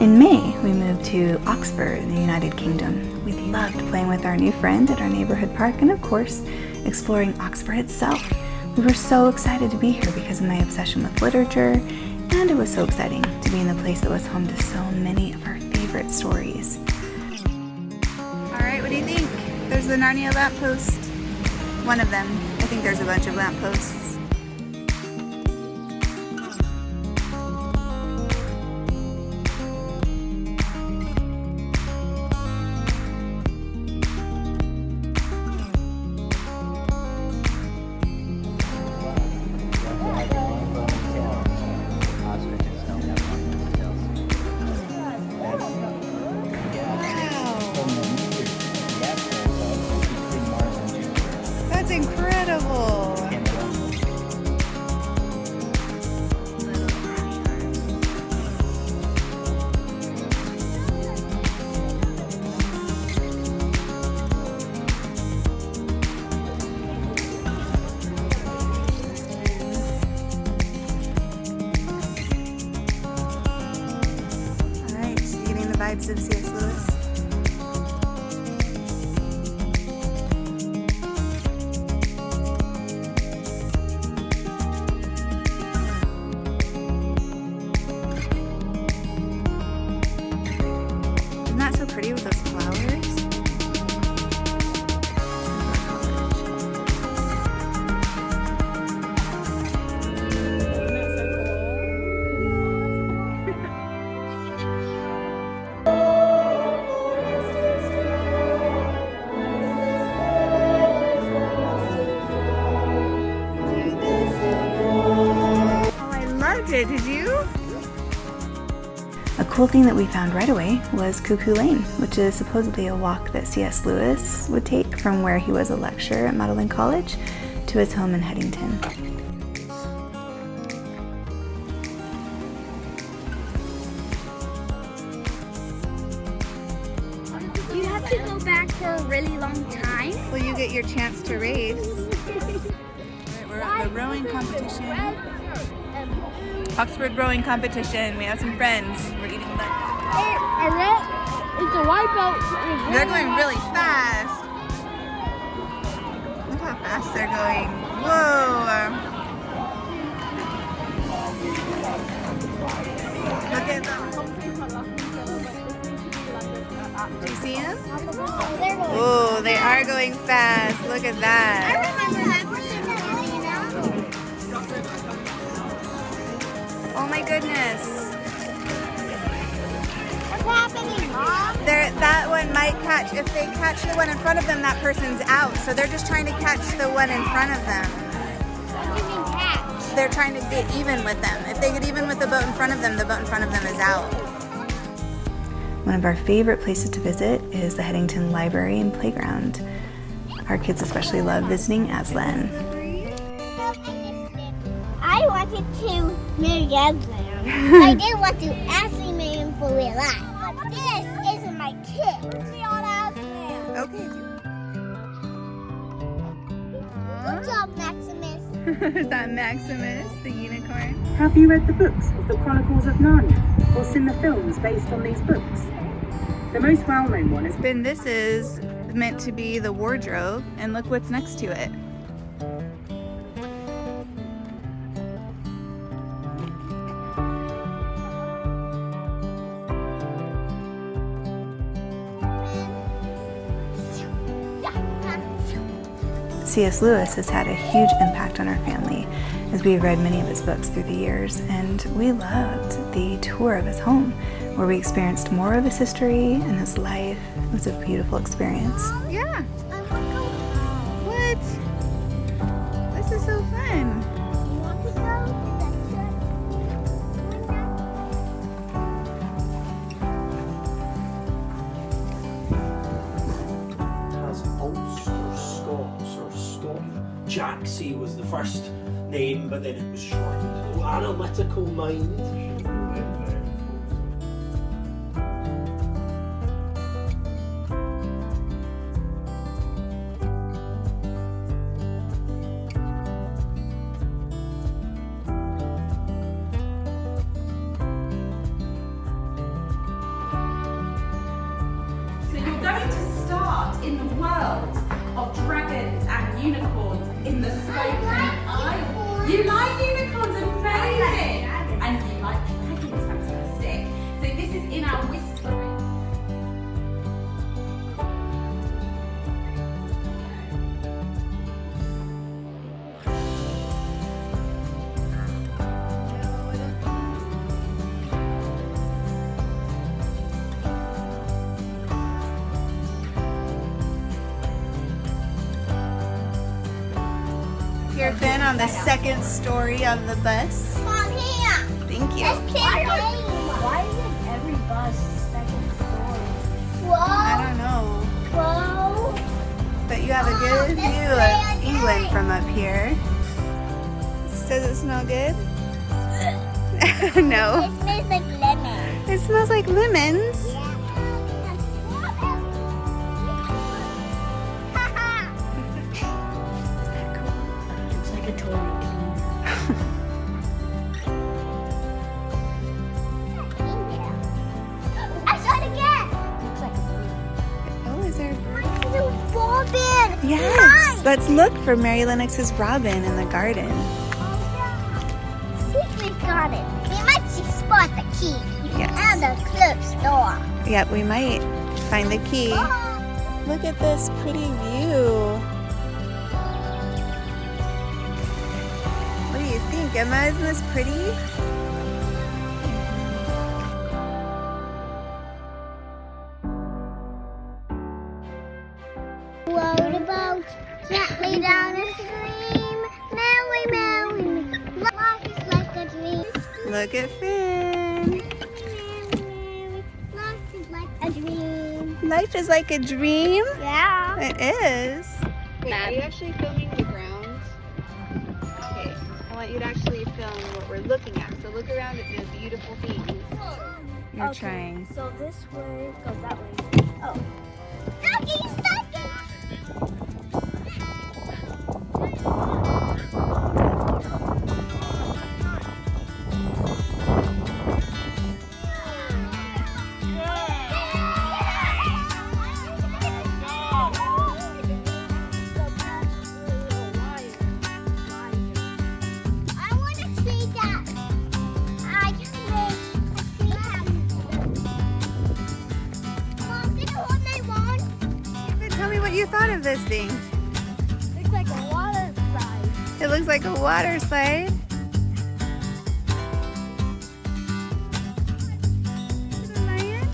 In May, we moved to Oxford in the United Kingdom. We loved playing with our new friend at our neighborhood park and, of course, exploring Oxford itself. We were so excited to be here because of my obsession with literature, and it was so exciting to be in the place that was home to so many of our favorite stories. All right, what do you think? There's the Narnia lamppost. One of them. I think there's a bunch of lampposts. That's incredible! Alright, you getting the vibes of C.S. Lewis? Isn't that so pretty with those flowers? Oh, I loved it. Did you? A cool thing that we found right away was Cuckoo Lane, which is supposedly a walk that C.S. Lewis would take from where he was a lecturer at Magdalen College to his home in Headington. You have to go back for a really long time. Well, you get your chance to race. We're at the rowing competition. Oxford rowing competition. We have some friends. We're eating lunch. It's a white boat. They're going really fast. Look how fast they're going. Whoa. Look at them. Do you see them? Oh, they are going fast. Look at that. I remember that being you know? Oh my goodness. What's happening, Mom? That one might catch. If they catch the one in front of them, that person's out. So they're just trying to catch the one in front of them. What do you mean catch? They're trying to get even with them. If they get even with the boat in front of them, the boat in front of them is out. One of our favorite places to visit is the Headington Library and Playground. Our kids especially love visiting Aslan. I wanted to marry Aslan. I didn't want to actually marry him for real life. This isn't my kid. We all Aslan. Okay. Good job, Maximus. Is that Maximus, the unicorn? Have you read the books of the Chronicles of Narnia or seen the films based on these books? The most well-known one is... Then this is meant to be the wardrobe, and look what's next to it. C.S. Lewis has had a huge impact on our family as we've read many of his books through the years, and we loved the tour of his home where we experienced more of his history and his life. It was a beautiful experience. Yeah. What? This is so fun. You want to go to that Has Ulster Scots or Scot. Jaxie was the first name, but then it was shortened. Analytical mind. on the second story of the bus. Mom, here. Thank you. Let's play a game. Why isn't every bus second story? I Whoa. don't know. Whoa. But you have a good view of England from up here. Does it smell good? No. It smells like lemon. It smells like lemons. It's like a toy. I saw it again. Looks like a bird. Oh, is there a bird? Little Robin. Yes. Let's look for Mary Lennox's robin in the garden. See if we got it. We might spot the key. Yes. And the closed door. Yep, we might find the key. Look at this pretty view. What do you think, Emma? Isn't this pretty? Rode a boat gently down a stream. Merry, merry, life is like a dream. Look at Finn. Life is like a dream. Life is like a dream. Yeah. It is. Wait, are you actually filming the grounds? Okay, I want you to actually film what we're looking at. So look around at the beautiful things. You're trying. So this way goes that way. Oh. Ducky, stop it. I want to see that. I just want Mom, can you hold my wand? Tell me what you thought of this thing. Looks like a water slide. It looks like a water slide. Is it a lion?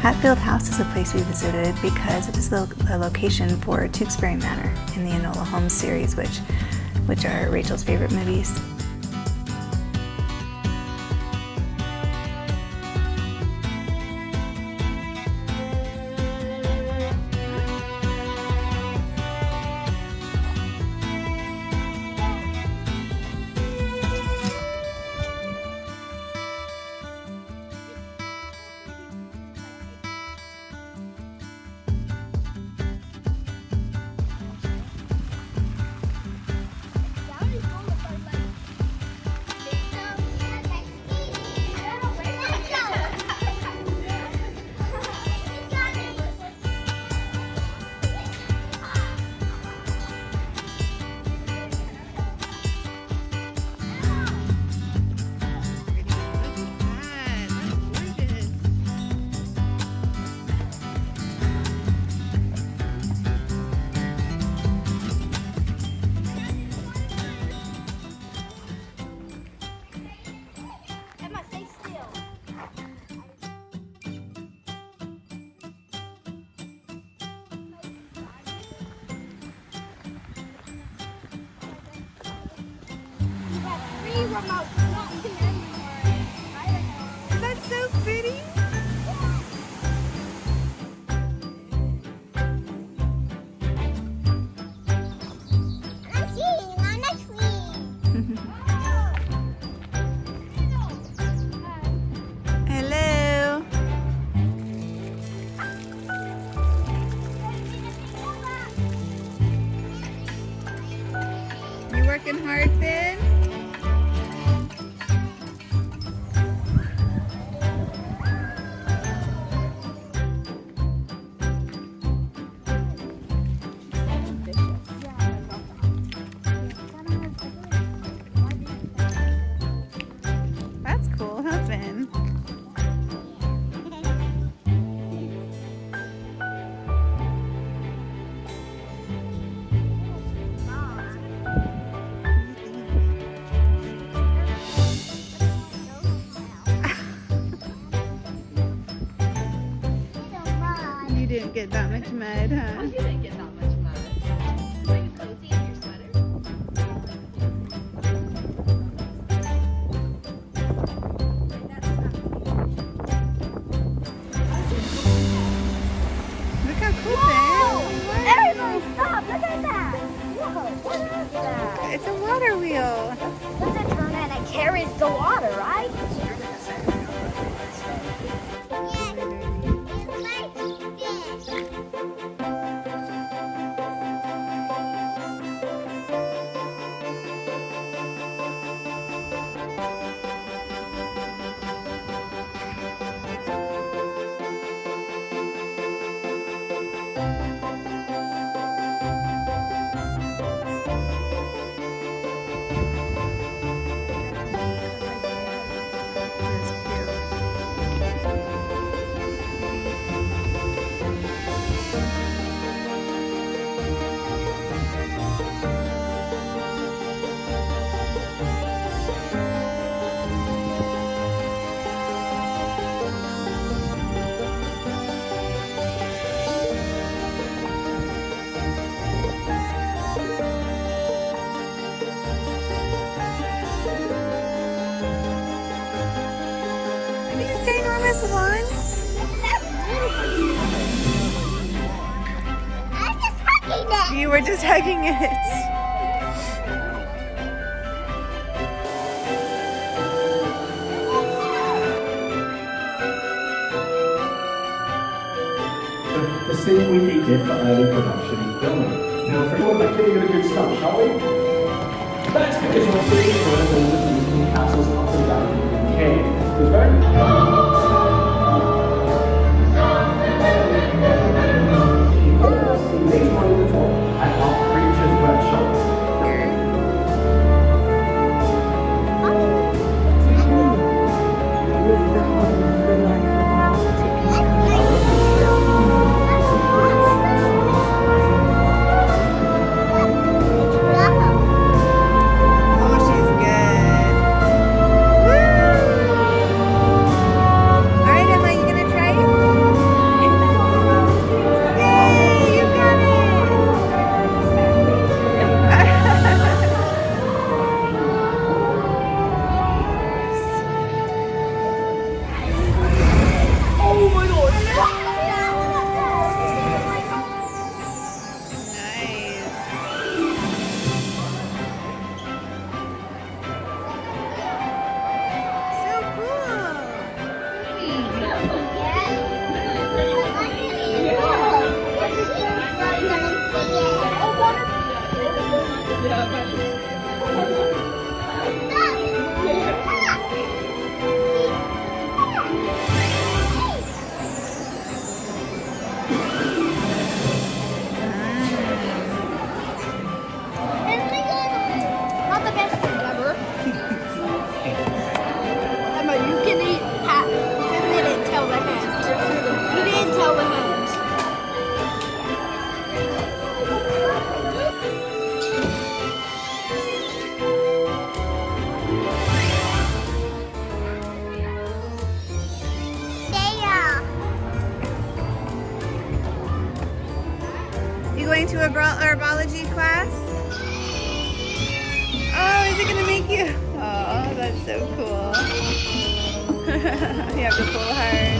Hatfield House is a place we visited because it is the location for Tewkesbury Manor in the Enola Holmes series, which are Rachel's favorite movies. That's so pretty. I'm sitting on a tree. Hello. You working hard, Finn? didn't get that much mud, huh? You didn't get that much mud. Are you cozy in your sweater? Look how cool it is. Everybody stop! Look at that! Whoa, what is that? It's a water wheel. Does it turn and it carries the water, right? Ginormous one. I was just hugging it. You were just hugging it. The scene we did for early production and filming. Now, for everyone, actually get a good start, shall we? That's because you're seeing all the Disney castles up and down the UK. It's very... Later on in the talk at our Creatures Workshop. Not the best food ever. Emma, you can eat half. You didn't tell the hens. You didn't tell the hens. You going to a herbology class? Oh, is it gonna make you? Oh, that's so cool. You have the full heart.